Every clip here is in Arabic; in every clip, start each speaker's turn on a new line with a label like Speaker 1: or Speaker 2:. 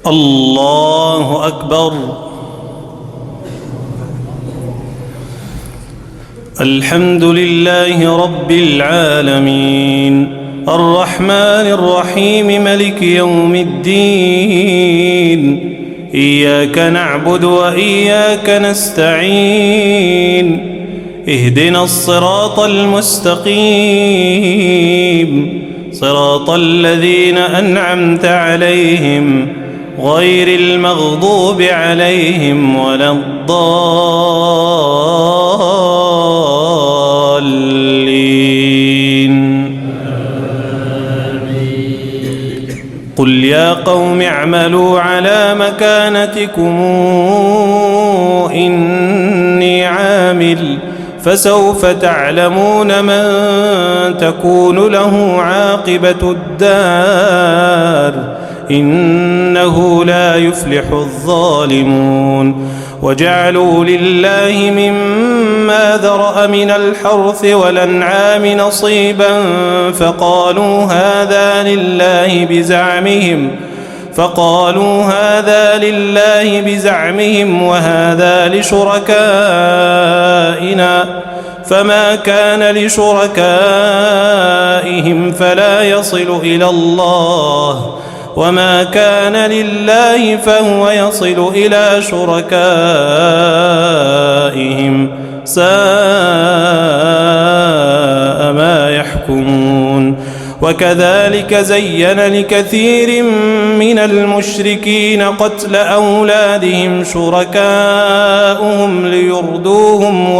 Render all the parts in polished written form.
Speaker 1: الله أكبر. الحمد لله رب العالمين الرحمن الرحيم ملك يوم الدين إياك نعبد وإياك نستعين اهدنا الصراط المستقيم صراط الذين أنعمت عليهم غير المغضوب عليهم ولا الضالين. قل يا قوم اعملوا على مكانتكم إني عامل فسوف تعلمون من تكون له عاقبة الدار إنه لا يفلح الظالمون. وجعلوا لله مما ذرأ من الحرث والأنعام نصيبا فقالوا هذا لله بزعمهم وهذا لشركائنا فما كان لشركائهم فلا يصل إلى الله وما كان لله فهو يصل إلى شركائهم ساء ما يحكمون. وكذلك زين لكثير من المشركين قتل أولادهم شركاؤهم ليردوهم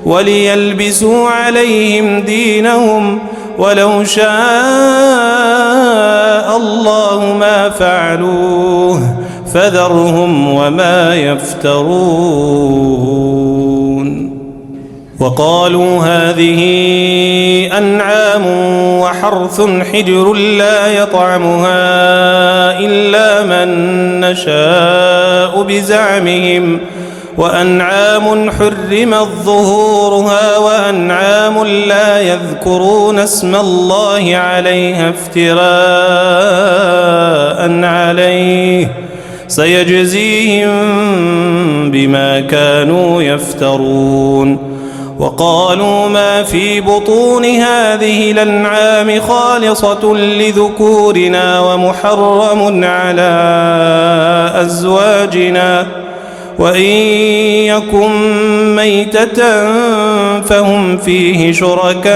Speaker 1: وليلبسوا عليهم دينهم ولو شاء الله ما فعلوه فذرهم وما يفترون. وقالوا هذه أنعام وحرث حجر لا يطعمها إلا من نشاء بزعمهم وأنعام حرمت ظهورها وأنعام لا يذكرون اسم الله عليها افتراء عليه سيجزيهم بما كانوا يفترون. وقالوا ما في بطون هذه الأنعام خالصة لذكورنا ومحرم على أزواجنا وإن يكن ميتة فهم فيه شركاء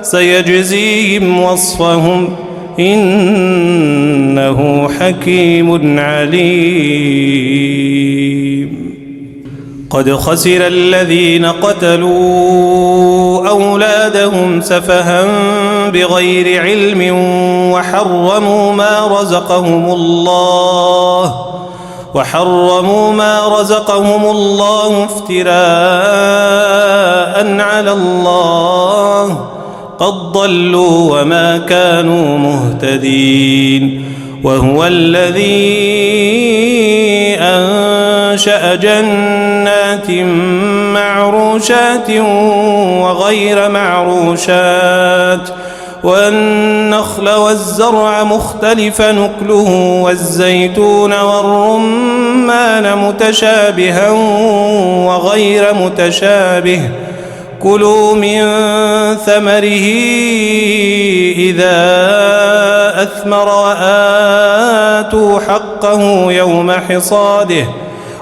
Speaker 1: سيجزيهم وصفهم إنه حكيم عليم. قد خسر الذين قتلوا أولادهم سفها بغير علم وحرموا ما رزقهم الله افتراء على الله قد ضلوا وما كانوا مهتدين. وهو الذي أنشأ جنات معروشات وغير معروشات والنخل والزرع مختلف نكله والزيتون والرمان متشابها وغير متشابه كلوا من ثمره إذا أثمر وآتوا حقه يوم حصاده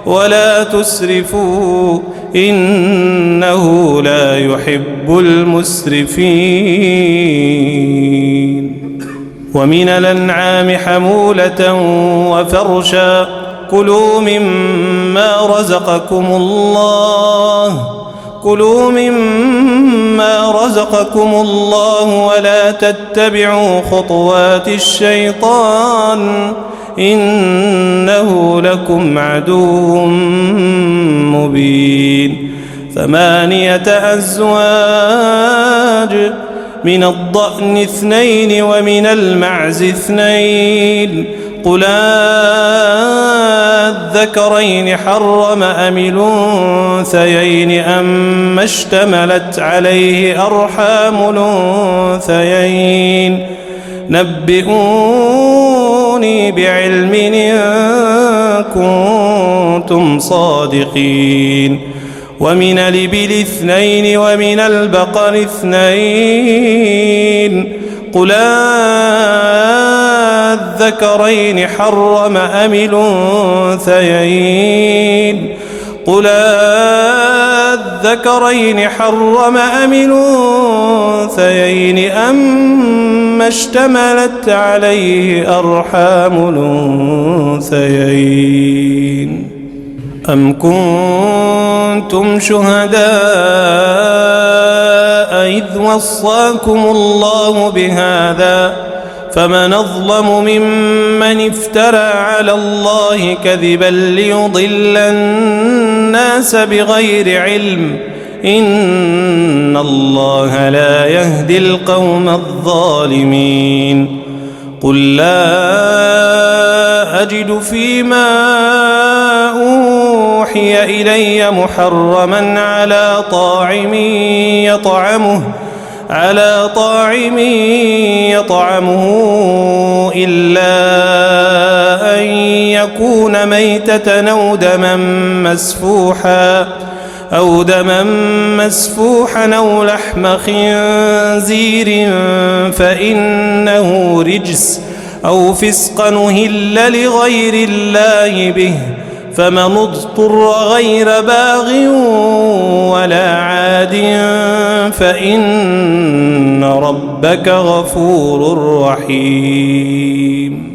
Speaker 1: ولا تسرفوا إنه لا يحب المسرفين. ومن الأنعام حمولة وفرشا كلوا مما رزقكم الله ولا تتبعوا خطوات الشيطان إنه لكم عدو مبين. 8 أزواج من الضأن 2 ومن المعز 2 قل الذكرين حرم أم الأنثيين أما اشتملت عليه أرحام الأنثيين نبئوني بعلم إن كنتم صادقين ومن الإبل 2 ومن البقر 2 قل الذكرين حرم أم الأنثيين قل الذكرين حرم أم الأنثيين أما اشتملت عليه أرحام الأنثيين أم كنتم شهداء إذ وصاكم الله بهذا فمن أظلم ممن افترى على الله كذبا ليضل الناس بغير علم إن الله لا يهدي القوم الظالمين قل لا أجد فيما أوحي إلي محرما على طاعم يطعمه إلا أن يكون ميتة أو دما مسفوحا أو لحم خنزير فإنه رجس أو فسقا أهل لغير الله به فمن اضطر غير باغ ولا عاد فإن ربك غفور رحيم